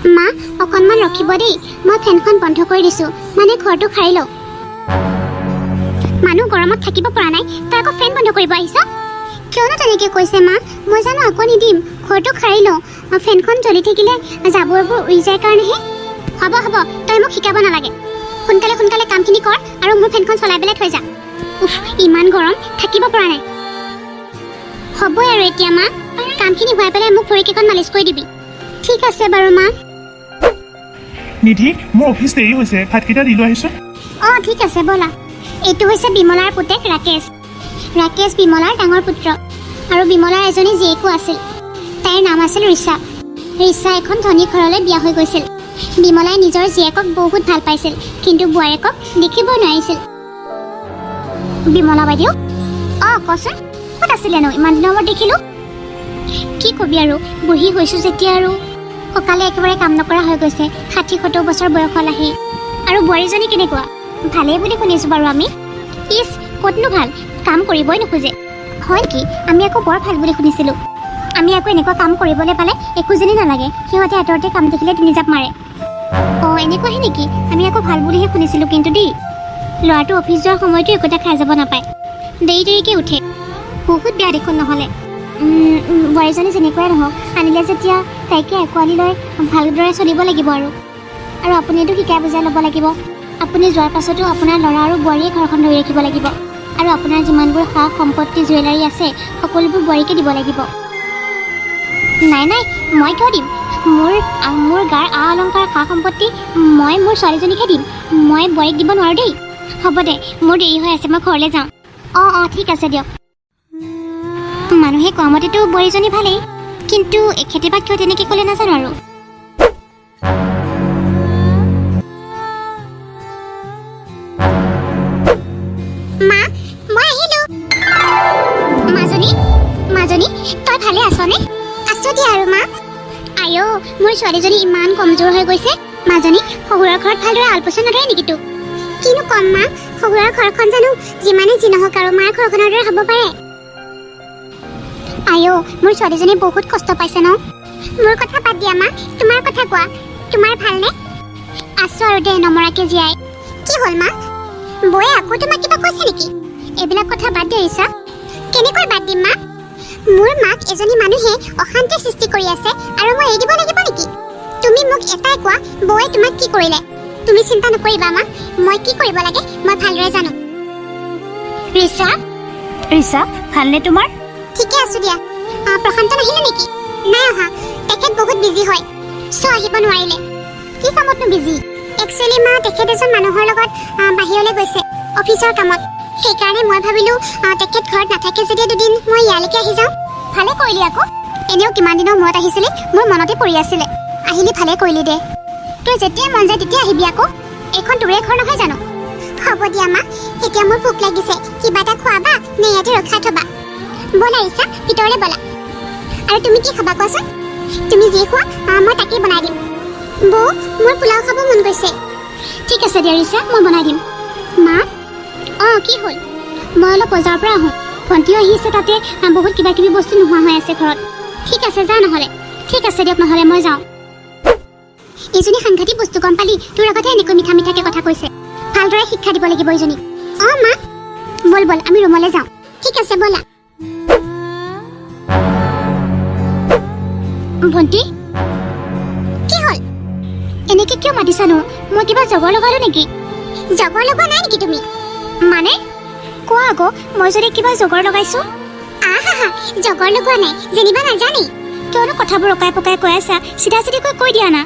মা অকণমান ৰখিব দেই, মই ফেনখন বন্ধ কৰি দিছোঁ, মানে ঘৰটো সাৰি লওঁ। মানুহ গৰমত থাকিব পৰা নাই, তই আকৌ ফেন বন্ধ কৰিব আহিছ? কিয়নো তেনেকৈ কৈছে মা? মই জানো আকৌ নিদিম, ঘৰটো সাৰি লওঁ। ফেনখন জ্বলি থাকিলে জাবৰবোৰ উৰি যায় কাৰণেহে। হ'ব হ'ব, তই মোক শিকাব নালাগে। সোনকালে সোনকালে কামখিনি কৰ আৰু মোৰ ফেনখন চলাই পেলাই থৈ যা। উফ, ইমান গৰম, থাকিব পৰা নাই। হ'বই আৰু এতিয়া মা, কামখিনি হোৱাই পেলাই মোক ভৰিকেইখন মালিচ কৰি দিবি। ঠিক আছে বাৰু মা। নিধি, মোৰ অফিচ দেৰি হৈছে, ভাতকেইটা দি লৈ আহিছোঁ। অঁ ঠিক আছে ব'লা। এইটো হৈছে বিমলাৰ পুতেক ৰাকেশ। ৰাকেশ বিমলাৰ ডাঙৰ পুত্ৰ আৰু বিমলাৰ এজনী জীয়েকো আছিল। তাইৰ নাম আছিল ৰিচা। ৰিচা এখন ধনী ঘৰলৈ বিয়া হৈ গৈছিল। বিমলাই নিজৰ জীয়েকক বহুত ভাল পাইছিল, কিন্তু বোৱাৰীয়েকক দেখিব নোৱাৰিছিল। বিমলা বাইদেউ, অঁ কচোন, ক'ত আছিলেনো? ইমান দিনৰ মূৰত দেখিলোঁ। কি কবি আৰু, বুঢ়ী হৈছোঁ যেতিয়া আৰু কঁকালে একেবাৰে কাম নকৰা হৈ গৈছে। 60-70 বছৰ বয়স হ'ল আহি। আৰু বোৱাৰীজনী কেনেকুৱা? ভালেই বুলি শুনিছোঁ বাৰু আমি। ইছ, ক'তনো ভাল, কাম কৰিবই নোখোজে। হয় নেকি? আমি আকৌ বৰ ভাল বুলি শুনিছিলোঁ। আমি আকৌ এনেকুৱা কাম কৰিবলৈ পালে একো যেনেই নালাগে, সিহঁতে আঁতৰতে কাম দেখিলে 3 জাপ মাৰে। অঁ এনেকুৱাহে নেকি? আমি আকৌ ভাল বুলিহে শুনিছিলোঁ কিন্তু দেই। ল'ৰাটো অফিচ যোৱাৰ সময়তো একোটা খাই যাব নাপায়, দেৰি দেৰিকৈ উঠে। বহুত বেয়া দেখোন নহ'লে। বোৱাৰীজনী যেনেকুৱাই নহওক, আনিলে যেতিয়া তাইকে আঁকোৱালি লৈ ভালদৰে চলিব লাগিব। আৰু আপুনিতো শিকাই বুজাই ল'ব লাগিব। আপুনি যোৱাৰ পাছতো আপোনাৰ ল'ৰা আৰু বোৱাৰীয়ে ঘৰখন ধৰি ৰাখিব লাগিব। আৰু আপোনাৰ যিমানবোৰ সা সম্পত্তি জুৱেলাৰী আছে সকলোবোৰ বোৱাৰীকে দিব লাগিব। নাই নাই, মই কিয় দিম? মোৰ গাৰ আ অলংকাৰ সা সম্পত্তি মই মোৰ ছোৱালীজনীকহে দিম। মই বোৱাৰীক দিব নোৱাৰোঁ দেই। হ'ব দে, মোৰ দেৰি হৈ আছে, মই ঘৰলৈ যাওঁ। অঁ ঠিক আছে দিয়ক। মানুহে কোৱা মতেতো বোৱাৰীজনী ভালেই, কিন্তু এখেতে বা কিয় তেনেকৈ ক'লে নাজানো আৰু। মা, মই আহিলোঁ। মাজনী, তই ভালে আছনে? আছোঁ দিয়া আৰু মা। আইঅ, মোৰ ছোৱালীজনী ইমান কমজোৰ হৈ গৈছে। মাজনী, শহুৰৰ ঘৰত ভালদৰে আলপৈচান নধৰে নেকি তোক? কিনো কম মা, শহুৰৰ ঘৰখন জানো যিমানে যি নহওক আৰু মাৰ ঘৰখনৰ দৰে হ'ব পাৰে? আইঅ, মোৰ ছোৱালীজনী বহুত কষ্ট পাইছে ন? মোৰ কথা বাদ দিয়া মা, তোমাৰ কথা কোৱা। তোমাৰ ভালনে? আছোঁ আৰু দে নমৰাকে জীয়াই। কি হ'ল মা? বৌয়ে আকৌ তোমাক কিবা কৈছে নেকি? এইবিলাক কথা বাদ দিয়া ৰিচা। কেনেকৈ বাদ দিম মা? মোৰ মাক এজনী মানুহে অশান্তিৰ সৃষ্টি কৰি আছে আৰু মই এৰি দিব লাগিব নেকি? তুমি মোক এটাই কোৱা, বৌয়ে তোমাক কি কৰিলে? তুমি চিন্তা নকৰিবা মা, মই কি কৰিব লাগে মই ভালদৰে জানো। ৰিচা, ভালনে তোমাৰ? ঠিকে আছোঁ দিয়া। প্ৰশান্ত নাহিলে নেকি? নাই অহা, তেখেত বহুত বিজি হয়, আহিব নোৱাৰিলে। কি কামতনো বিজি? একচুৱেলি মা, তেখেত এজন মানুহৰ লগত বাহিৰলৈ গৈছে অফিচৰ কামত। সেইকাৰণে মই ভাবিলোঁ তেখেত ঘৰত নাথাকে যদি দুদিন মই ইয়ালৈকে আহি যাওঁ। ভালে কৰিলি আকৌ। এনেও কিমান দিনৰ মূৰত আহিছিলি, মোৰ মনতে পৰি আছিলে। আহিলি ভালে কৰিলি দে। তোৰ যেতিয়াই মন যায় তেতিয়া আহিবি আকৌ। এইখন তোৰে ঘৰ নহয় জানো? হ'ব দিয়া মা, এতিয়া মোৰ ভোক লাগিছে। কিবা এটা খোৱাবা নে ইয়াতে ৰখাই থবা? ব'লা ৰিচা, ভিতৰলৈ ব'লা। আৰু তুমি কি খাবা কোৱাচোন? তুমি যি খোৱা মই তাকেই বনাই দিম। বৌ, মোৰ পোলাও খাব মন গৈছে। ঠিক আছে দিয়া ৰিচা, মই বনাই দিম। মা, অঁ কি হ'ল? মই অলপ বজাৰৰ পৰা আহোঁ। ভণ্টিও আহিছে, তাতে বহুত কিবা কিবি বস্তু নোহোৱা হৈ আছে ঘৰত। ঠিক আছে যা নহ'লে। ঠিক আছে দিয়ক, নহ'লে মই যাওঁ। এইজনী সাংঘাতিক বস্তু, গম পালি? তোৰ আগতে এনেকৈ মিঠা মিঠাকৈ কথা কৈছে। ভালদৰে শিক্ষা দিব লাগিব এইজনীক। অঁ মা, ব'ল ব'ল আমি ৰুমলৈ যাওঁ। ঠিক আছে ব'লা। ভণ্টি, কি হ'ল? এনেকৈ কিয় মাতিছানো? মই কিবা জগৰ লগালোঁ নেকি? জগৰ লগোৱা নাই নেকি তুমি? মানে কোৱা আকৌ, মই যদি কিবা জগৰ লগাইছোঁ? আহা, জগৰ লগোৱা নাই, যেনিবা নাজানেই। কিয়নো কথাবোৰ ৰকাই পকাই কৈ আছা? চিধা চিধিকৈ কৈ দিয়া না।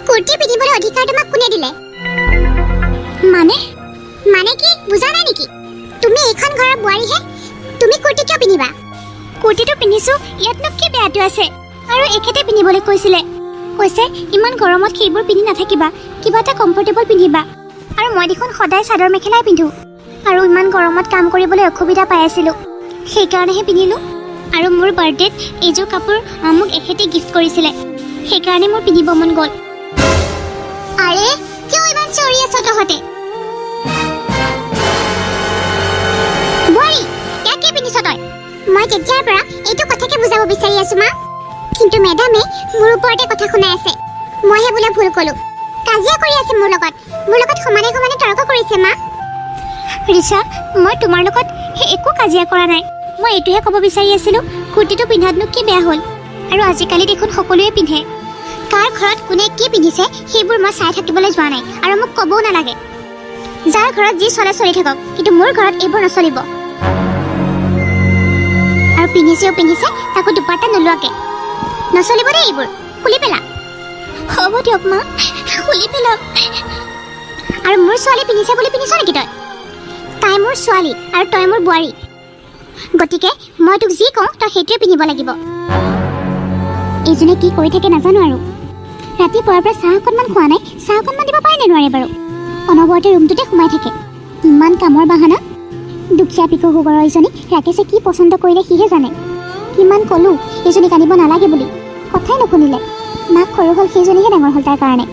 কুৰ্তি পিন্ধিবলৈ অধিকাৰ তোমাক কোনে দিলে? মানে কি বুজা নাই নেকি? তুমি এইখন ঘৰৰ বোৱাৰীহে, তুমি কুৰ্তি কিয় পিন্ধিবা? কুৰ্তিটো পিন্ধিছোঁ, ইয়াতনো কি বেয়াটো আছে? আৰু এখেতে পিন্ধিবলৈ কৈছে ইমান গৰমত সেইবোৰ পিন্ধি নাথাকিবা, কিবা এটা কমফৰ্টেবল পিন্ধিবা। আৰু মই দেখোন সদায় চাদৰ মেখেলাই পিন্ধোঁ, আৰু ইমান গৰমত কাম কৰিবলৈ অসুবিধা পাই আছিলোঁ, সেইকাৰণেহে পিন্ধিলোঁ। আৰু মোৰ বাৰ্থডেত এইযোৰ কাপোৰ মোক এখেতে গিফ্ট কৰিছিলে, সেইকাৰণে মোৰ পিন্ধিব মন গ'ল। আৰে কিয় ইমান চিঞৰি আছ তহঁতে? বোৱাৰী, ইয়াক কি পিন্ধিছ তই? মই তেতিয়াৰ পৰা এইটো কথাকে বুজাব বিচাৰি আছোঁ মা, কিন্তু মেডামে মোৰ ওপৰতে কথা শুনাই আছে। মইহে বোলে ভুল ক'লো। কাজিয়া কৰি আছে মোৰ লগত সমানে সমানে তৰ্ক কৰিছে মা। ৰিচা, মই তোমাৰ লগত একো কাজিয়া কৰা নাই। মই এইটোহে ক'ব বিচাৰি আছিলোঁ, কুৰ্তিটো পিন্ধাতনো কি বেয়া হ'ল? আৰু আজিকালি দেখোন সকলোৱে পিন্ধে। কাৰ ঘৰত কোনে কি পিন্ধিছে সেইবোৰ মই চাই থাকিবলৈ যোৱা নাই, আৰু মোক ক'বও নালাগে। যাৰ ঘৰত যি চলে চলি থাকক, কিন্তু মোৰ ঘৰত এইবোৰ নচলিব। আৰু পিন্ধিছে তাকো দুপাট্টা নোলোৱাকে। নচলিব দেই এইবোৰ, খুলি পেলা। হ'ব দিয়ক মা, খুলি পেলাম। আৰু মোৰ ছোৱালী পিন্ধিছে বুলি পিন্ধিছ নেকি তই? তাই মোৰ ছোৱালী আৰু তই মোৰ বোৱাৰী। গতিকে মই তোক যি কওঁ তই সেইটোৱে পিন্ধিব লাগিব। এইজনে কি কৰি থাকে নাজানো আৰু। ৰাতিপুৱাৰ পৰা চাহ অকণমান খোৱা নাই, চাহ অকণমান দিব পাৰে নে নোৱাৰে বাৰু? অনবৰতে ৰুমটোতে সোমাই থাকে। ইমান কামৰ বাহানা। দুখীয়া পিকু সুগৰৰ এইজনী ৰাকেশে কি পচন্দ কৰিলে সিহে জানে। কিমান ক'লো এইজনীক আনিব নালাগে বুলি, কথাই নুশুনিলে। মাক সৰু হ'ল সেইজনীহে ডাঙৰ হ'ল তাৰ কাৰণে।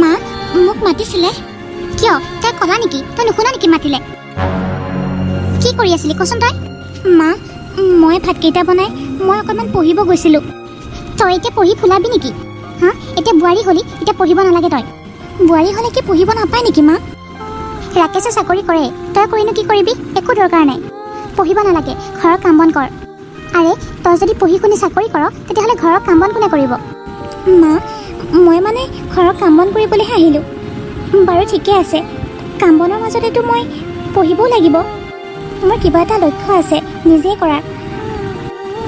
মা, মোক মাতিছিলে। কিয়? তই ক'লা নেকি? তই নুশুনা নেকি মাতিলে? কি কৰি আছিলি কচোন তই? মা, মই ভাতকেইটা বনাই মই অকণমান পঢ়িব গৈছিলোঁ। তই এতিয়া পঢ়ি ফুলাবি নেকি? হা, এতিয়া বোৱাৰী হ'লি, এতিয়া পঢ়িব নালাগে তই। বোৱাৰী হ'লে কি পঢ়িব নাপায় নেকি মা? ৰাকেশে চাকৰি কৰে, তই কৰিনো কি কৰিবি? একো দৰকাৰ নাই। পঢ়িব নালাগে, ঘৰৰ কাম বন কৰ। আৰে তই যদি পঢ়ি শুনি চাকৰি কৰ তেতিয়াহ'লে ঘৰৰ কাম বন কোনে কৰিব? মা, মই মানে ঘৰৰ কাম বন কৰিবলৈহে আহিলোঁ। বাৰু ঠিকে আছে, কাম বনৰ মাজতেতো মই পঢ়িবও লাগিব। মোৰ কিবা এটা লক্ষ্য আছে নিজেই কৰাৰ।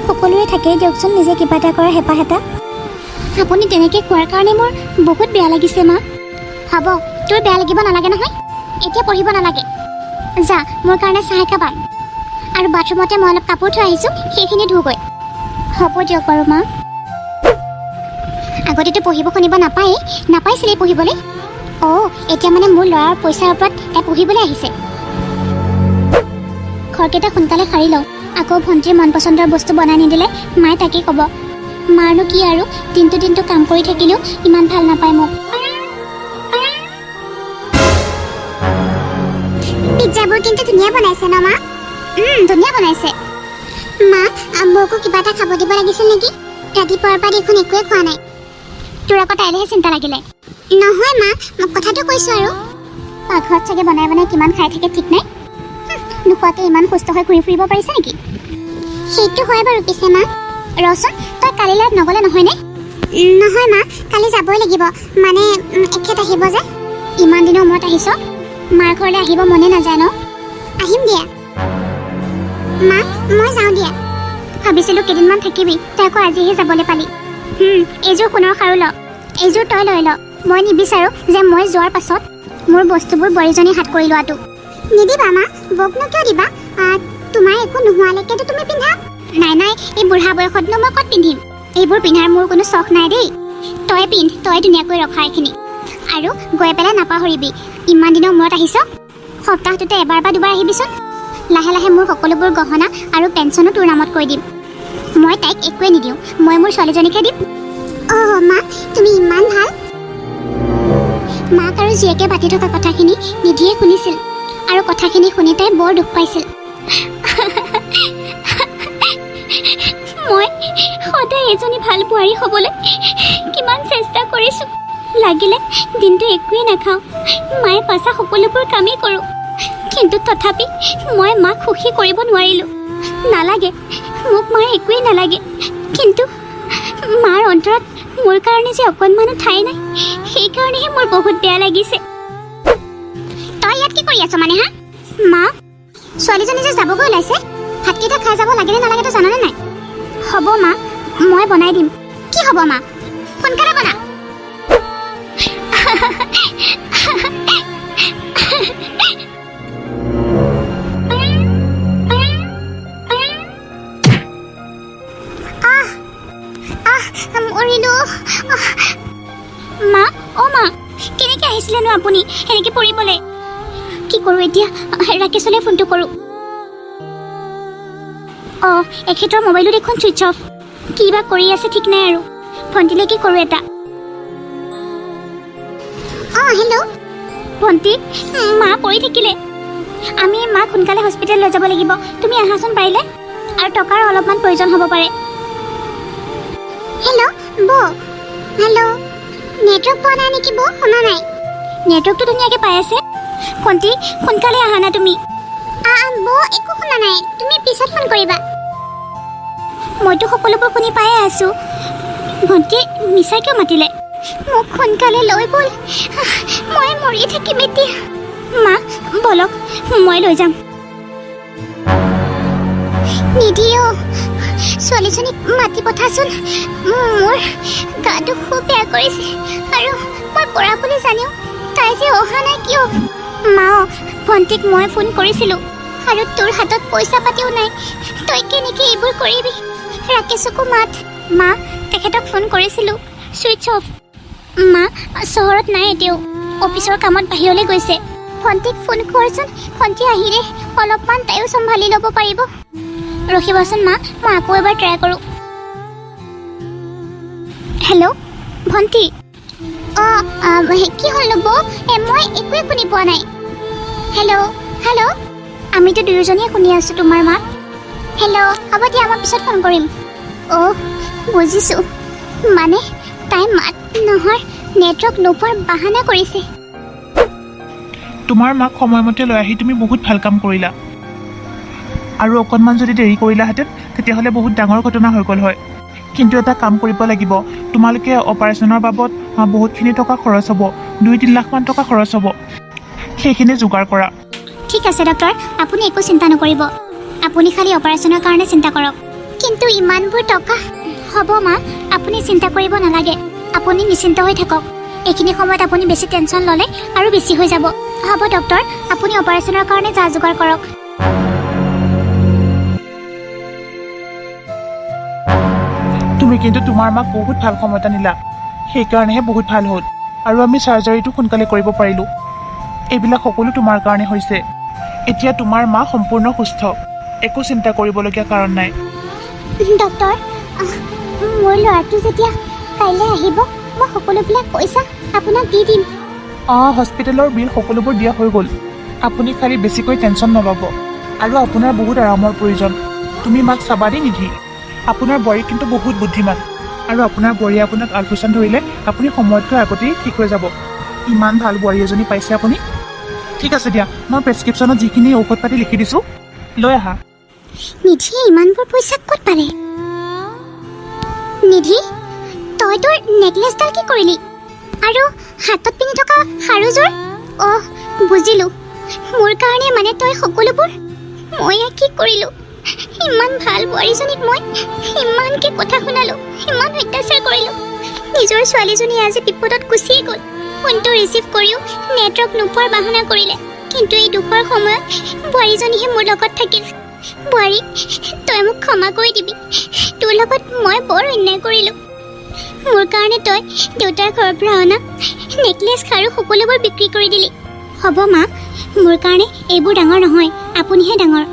সকলোৰে থাকেই দিয়কচোন নিজে কিবা এটা কৰাৰ হেঁপাহ এটা। আপুনি তেনেকৈ কোৱাৰ কাৰণে মোৰ বহুত বেয়া লাগিছে মা। হ'ব, তোৰ বেয়া লাগিব নালাগে নহয়। এতিয়া পঢ়িব নালাগে। যা, মোৰ কাৰণে চাহ একাপ আন। আৰু বাথৰুমতে মই অলপ কাপোৰ থৈ আহিছোঁ, সেইখিনি ধুগৈ। হ'ব দিয়ক বাৰু মা। আগতেতো পঢ়িব শুনিব নাপাইছিলি পঢ়িবলৈ। অঁ, এতিয়া মানে মোৰ ল'ৰাৰ পইচাৰ ওপৰত তাই পঢ়িবলৈ আহিছে। ঘৰকেইটা সোনকালে সাৰি লওঁ। আকৌ ভণ্টিৰ মন পচন্দৰ বস্তু বনাই নিদিলে মায়ে তাকেই ক'ব। মাৰনো কি আৰু, দিনটো কাম কৰি থাকিলেও ইমান ভাল নাপায় মোক। পিজ্জাবোৰ কিন্তু ধুনীয়া বনাইছে ন মা? ধুনীয়া বনাইছে। মা, মোকো কিবা এটা খাব দিব লাগিছিল নেকি? ৰাতিপুৱাৰ পৰা দেখোন একোৱে খোৱা নাই। তোৰ আকৌ তাইলেহে চিন্তা লাগিলে। নহয় মা, মোক কথাটো কৈছোঁ আৰু। পাকঘৰত চাগে বনাই কিমান খাই থাকে ঠিক নাই। নোখোৱাকৈ ইমান সুস্থ হৈ ঘূৰি ফুৰিব পাৰিছে নেকি? সেইটো হয় বাৰু। পিছে মা ৰচোন, তই কালিলৈ নগ'লে নহয়নে? নহয় মা, কালি যাবই লাগিব। মানে এখেত আহিব যে। ইমান দিনৰ মূৰত আহিছ, মাৰ ঘৰলৈ আহিব মনে নাযায় ন? আহিম দিয়া মা, মই যাওঁ দিয়া। ভাবিছিলোঁ কেইদিনমান থাকিবি, তই আকৌ আজিহে যাবলৈ পালি। এইযোৰ সোণৰ খাৰু ল, এইযোৰ তই লৈ ল। মই নিবিচাৰোঁ যে মই যোৱাৰ পাছত মোৰ বস্তুবোৰ বোৱাৰীজনী হাত কৰি লোৱাটো। নিদিবা মা, বকনো কিয় দিবা? তোমাৰ একো নোহোৱালৈকেতো তুমি পিন্ধা। নাই, এই বুঢ়া বয়সতনো মই ক'ত পিন্ধিম? এইবোৰ পিন্ধাৰ মোৰ কোনো চখ নাই দেই। তই পিন্ধ, তই ধুনীয়াকৈ ৰখা এইখিনি। আৰু গৈ পেলাই নাপাহৰিবি, ইমান দিনৰ মূৰত আহিছ, সপ্তাহটোতে এবাৰ বা দুবাৰ আহিবিচোন। লাহে লাহে মোৰ সকলোবোৰ গহনা আৰু পেঞ্চনো তোৰ নামত কৰি দিম। মই তাইক একোৱে নিদিওঁ, মই মোৰ ছোৱালীজনীকহে দিম। অ' মা, তুমি ইমান ভাল। মাক আৰু জীয়েকে পাতি থকা কথাখিনি নিধিয়ে শুনিছিল, আৰু কথাখিনি শুনি তাই বৰ দুখ পাইছিল। মই সদায় এজনী ভাল বোৱাৰী হ'বলৈ কিমান চেষ্টা কৰিছোঁ। লাগিলে দিনটো একোৱেই নাখাওঁ, মায়ে পাছা সকলোবোৰ কামেই কৰোঁ, কিন্তু তথাপি মই মাক সুখী কৰিব নোৱাৰিলোঁ। নালাগে, মোক মাৰ একোৱেই নালাগে, কিন্তু মাৰ অন্তৰত মোৰ কাৰণে যে অকণমানো ঠাই নাই, সেইকাৰণেহে মোৰ বহুত বেয়া লাগিছে। তই ইয়াত কি কৰি আছ মানে? হা মা, ছোৱালীজনী যে যাবগৈ ওলাইছে, ভাতকেইটা খাই যাব লাগে নে নালাগে তই জাননে নাই? হ'ব মা, মই বনাই দিম। কি হ'ব মা? সোনকালে বনা। মৰিলোঁ। মা, অ' মা, কেনেকৈ আহিছিলেনো আপুনি এনেকৈ পৰিবলৈ? কি কৰোঁ এতিয়া? ৰাকেশলৈ ফোনটো কৰোঁ। অঁ, এখেতৰ মোবাইলো দেখোন ছুইচ অফ। কি বা কৰি আছে ঠিক নাই আৰু। ভণ্টিলৈ কি কৰোঁ এটা। হেল্ল'। ভণ্টি, মা পৰি থাকিলে। আমি মাক সোনকালে হস্পিটেল লৈ যাব লাগিব। তুমি আহাচোন পাৰিলে, আৰু টকাৰ অলপমান প্ৰয়োজন হ'ব পাৰে। হেল্ল', বৌ হেল্ল' নেটৱৰ্ক পোৱা নাই নেকি বৌ? শুনা নাই। নেটৱৰ্কটো ধুনীয়াকৈ পাই আছে। ভণ্টি সোনকালে আহা না তুমি। বৌ একো শুনা নাই, তুমি পিছত ফোন কৰিবা। মইতো সকলোবোৰ শুনি পায়ে আছোঁ। ভণ্টি মিছাই কিয় মাতিলে? মোক সোনকালে লৈ ব'ল, মই মৰি থাকিম এতিয়া। মা বলক, মই লৈ যাম। নিধি ছোৱালীজনীক মাতি পঠাচোন। মোৰ গাটো খুব বেয়া কৰিছে আৰু মই পৰা বুলি জানিও তাই যে অহা নাই কিয়? মা ভণ্টিক মই ফোন কৰিছিলোঁ আৰু তোৰ হাতত পইচা পাতিও নাই, তই কেনেকৈ এইবোৰ কৰিবি? ৰাকেশকো মাত। মা তেখেতক ফোন কৰিছিলোঁ, ছুইচ অফ। মা চহৰত নাই এতিয়াও, অফিচৰ কামত বাহিৰলৈ গৈছে। ভণ্টিক ফোন কৰচোন, ভণ্টি আহিলে অলপমান তাইও চম্ভালি ল'ব পাৰিব। ৰখিবাচোন মা, মই আকৌ এবাৰ ট্ৰাই কৰোঁ। হেল্ল' ভণ্টি। কি হ'ল বৌ? মই একোৱে শুনি পোৱা নাই। হেল্ল' আমিতো দুয়োজনীয়ে শুনি আছোঁ তোমাৰ মাত। হেল্ল' হ'ব দিয়া, মই পিছত ফোন কৰিম। বুজিছোঁ, মানে তাই মাত নহয় নেটৱৰ্ক নোপোৱাৰ বাহানা কৰিছে। তোমাৰ মাক সময়মতে লৈ আহি তুমি বহুত ভাল কাম কৰিলা। আৰু অকণমান যদি দেৰি কৰিলাহেঁতেন তেতিয়াহ'লে বহুত ডাঙৰ ঘটনা হৈ গ'ল হয়। কিন্তু এটা কাম কৰিব লাগিব, তোমালোকে অপাৰেশ্যনৰ বাবদ বহুতখিনি টকা খৰচ হ'ব, 2-3 লাখমান টকা খৰচ হ'ব। সেইখিনি যোগাৰ কৰা। ঠিক আছে ডক্টৰ, আপুনি একো চিন্তা নকৰিব। আপুনি খালি অপাৰেশ্যনৰ কাৰণে চিন্তা কৰক। কিন্তু ইমানবোৰ টকা? হ'ব মা, আপুনি চিন্তা কৰিব নালাগে। আপুনি নিশ্চিন্ত হৈ থাকক। এইখিনি সময়ত আপুনি বেছি টেনশ্যন ল'লে আৰু বেছি হৈ যাব। হ'ব ডক্টৰ, আপুনি অপাৰেশ্যনৰ কাৰণে যা যোগাৰ কৰক। তুমি কিন্তু তোমাৰ মাক বহুত ভাল সময় এটা নিলা, সেইকাৰণেহে বহুত ভাল হ'ল। আৰু আমি চাৰ্জাৰীটো সোনকালে কৰিব পাৰিলোঁ। এইবিলাক সকলো তোমাৰ কাৰণে হৈছে। এতিয়া তোমাৰ মা সম্পূৰ্ণ সুস্থ, একো চিন্তা কৰিবলগীয়া কাৰণ নাই। ডক্টৰ, মোৰ ল'ৰাটো যেতিয়া কাইলৈ আহিব, মই সকলোবিলাক পইচা আপোনাক দি দিম। হস্পিটেলৰ বিল সকলোবোৰ দিয়া হৈ গ'ল। আপুনি খালি বেছিকৈ টেনশ্যন নল'ব। আৰু আপোনাৰ বহুত আৰামৰ প্ৰয়োজন। তুমি মাক চাবা দেই নিধি। আপোনাৰ বোৱাৰী কিন্তু বহুত বুদ্ধিমান, আৰু আপোনাৰ বোৱাৰীয়ে আপোনাক আলপৈচান ধৰিলে আপুনি সময়তকৈ আগতেই ঠিক হৈ যাব। ইমান ভাল বোৱাৰী এজনী পাইছে আপুনি। ঠিক আছে দিয়া, মই প্ৰেছক্ৰিপশ্যনত যিখিনি ঔষধ পাতি লিখি দিছোঁ লৈ আহা। নিধিয়ে ইমানবোৰ পইচা ক'ত পালে? নিধি, তই তোৰ নেকলেছডাল কি কৰিলি? আৰু হাতত পিন্ধি থকা হাৰুযোৰ? বুজিলোঁ, মোৰ কাৰণে মানে তই সকলোবোৰ? মই কি কৰিলোঁ? ইমান ভাল বোৱাৰীজনীক মই ইমানকৈ কথা শুনালোঁ, ইমান অত্যাচাৰ কৰিলোঁ। নিজৰ ছোৱালীজনী আজি বিপদত গুচিয়ে গ'ল। ফোনটো ৰিচিভ কৰিও নেটৱৰ্ক নোপোৱাৰ বাহানা কৰিলে। কিন্তু এই দুখৰ সময়ত বোৱাৰীজনীহে মোৰ লগত থাকিল। বোৱাৰী, তই মোক ক্ষমা কৰি দিবি। তোৰ লগত মই বৰ অন্যায় কৰিলোঁ। মোৰ কাৰণে তই দেউতাৰ ঘৰৰ পৰা অনা নেকলেছ খাৰু সকলোবোৰ বিক্ৰী কৰি দিলি। হ'ব মা, মোৰ কাৰণে এইবোৰ ডাঙৰ নহয়, আপুনিহে ডাঙৰ।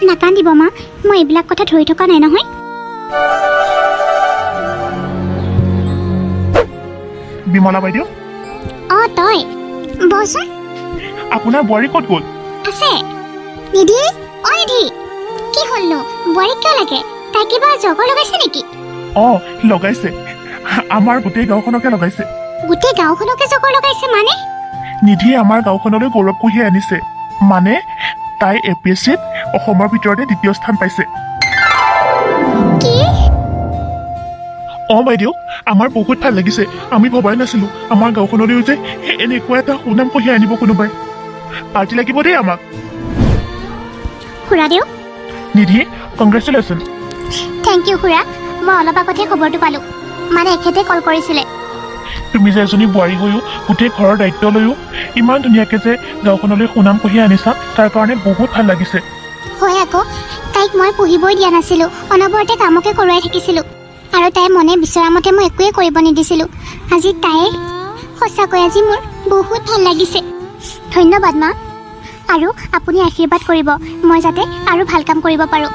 নাকান্দিব মা, মই এইবিলাক কথা ধৰি থকা নাই নহয়। বিমলা বাইদেউ, তই বচোন। আপোনাৰ বোৱাৰী ক'ত গ'ল? আছে। নিধি, নিধি, কি হ'লনো? বোৱাৰীক কিয় লাগে? তাই কিবা জগৰ লগাইছে নেকি? লগাইছে। আমাৰ গোটেই গাঁওখনকে লগাইছে। গোটেই গাঁওখনকে জগৰ লগাইছে মানে? নিধিয়ে আমাৰ গাঁওখনলৈ গৌৰৱ কঢ়িয়াই আনিছে। মানে তাই APSCত অসমৰ ভিতৰতে 2য় স্থান পাইছে। কি? বাইদেউ, আমাৰ বহুত ভাল লাগিছে। আমি ভবাই নাছিলো আমাৰ গাঁওখনলৈও যে এনেকুৱা এটা সুনাম কঢ়িয়াই আনিব কোনোবাই। পাৰ্টি লাগিব দেই আমাক। খুৰাদেউ, নিধি, কংগ্ৰেচুলেশ্যন। থেংক ইউ খুৰা। মই অলপ আগতে খবৰটো পালোঁ, মানে এখেতে কল কৰিছিলে। তুমি যে এজনী বোৱাৰী হৈও গোটেই ঘৰৰ দায়িত্ব লৈও ইমান ধুনীয়াকৈ যে গাঁওখনলৈ সুনাম কঢ়িয়াই আনিছা, তাৰ কাৰণে বহুত ভাল লাগিছে। হয় আকৌ, তাইক মই পঢ়িবই দিয়া নাছিলোঁ, অনবৰতে কামকে কৰোৱাই থাকিছিলোঁ। আৰু তাই মনে বিচৰা মতে মই একোৱে কৰিব নিদিছিলোঁ। আজি তাইৰ সঁচাকৈ আজি মোৰ বহুত ভাল লাগিছে। ধন্যবাদ মা। আৰু আপুনি আশীৰ্বাদ কৰিব মই যাতে আৰু ভাল কাম কৰিব পাৰোঁ।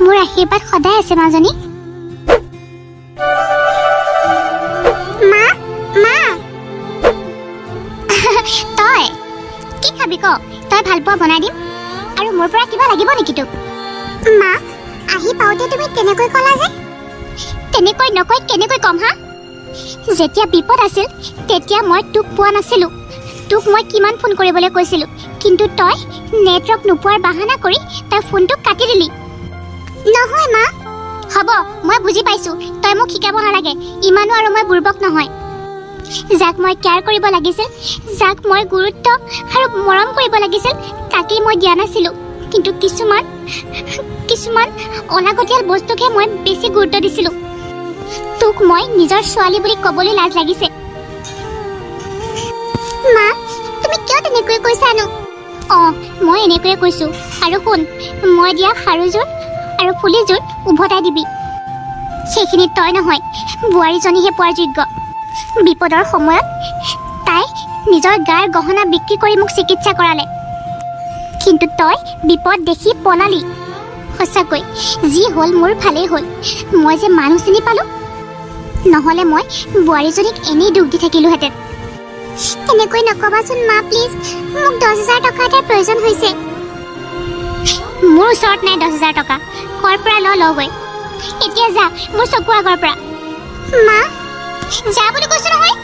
মোৰ আশীৰ্বাদ সদায় আছে মাজনী। মা, মা, তই কি খাবি ক? তই ভাল পোৱা বনাই দিম। আৰু মোৰ পৰা কিবা লাগিব নেকি তোক? মা, আহি পাওঁতে তুমি তেনেকৈ ক'লা যে? তেনেকৈ নকৈ কেনেকৈ ক'ম হা? যেতিয়া বিপদ আছিল তেতিয়া মই তোক পোৱা নাছিলোঁ। তোক মই কিমান ফোন কৰিবলৈ কৈছিলোঁ, কিন্তু তই নেটৱৰ্ক নোপোৱাৰ বাহানা কৰি তই ফোনটো কাটি দিলি। নহয় মা। হ'ব, মই বুজি পাইছোঁ। তই মোক শিকাব নালাগে। ইমানো আৰু মই বুৰ্বক নহয়। যাক মই কেয়াৰ কৰিব লাগিছিল, যাক মই গুৰুত্ব আৰু মৰম কৰিব লাগিছিল, তাকেই মই দিয়া নাছিলোঁ। কিন্তু কিছুমান অলাগতিয়াল বস্তুকহে মই বেছি গুৰুত্ব দিছিলোঁ। তোক মই নিজৰ ছোৱালী বুলি ক'বলৈ লাজ লাগিছে। মা, তুমি কিয় তেনেকৈ কৈছানো? অঁ, মই এনেকৈয়ে কৈছোঁ। আৰু শুন, মই দিয়া খাৰুযোৰ আৰু ফুলিযোৰ উভতাই দিবি। সেইখিনি তই নহয়, বোৱাৰীজনীহে পোৱাৰ যোগ্য। বিপদৰ সময়ত তাই নিজৰ গাৰ গহনা বিক্ৰী কৰি মোক চিকিৎসা কৰালে, কিন্তু তই বিপদ দেখি পলালি। সঁচাকৈ যি হ'ল মোৰ ভালেই হ'ল। মই যে মানুহ চিনি পালোঁ, নহ'লে মই বোৱাৰীজনীক এনেই দুখ দি থাকিলোহেঁতেন। এনেকৈ নক'বাচোন মা, প্লিজ। মোক 10,000 টকা এটাৰ প্ৰয়োজন হৈছে। মোৰ ওচৰত নাই 10,000 টকা। ক'ৰ পৰা লগৈ। এতিয়া যা মোৰ চকুৰ আগৰ পৰা। মা, যা বুলি কৈছো নহয়।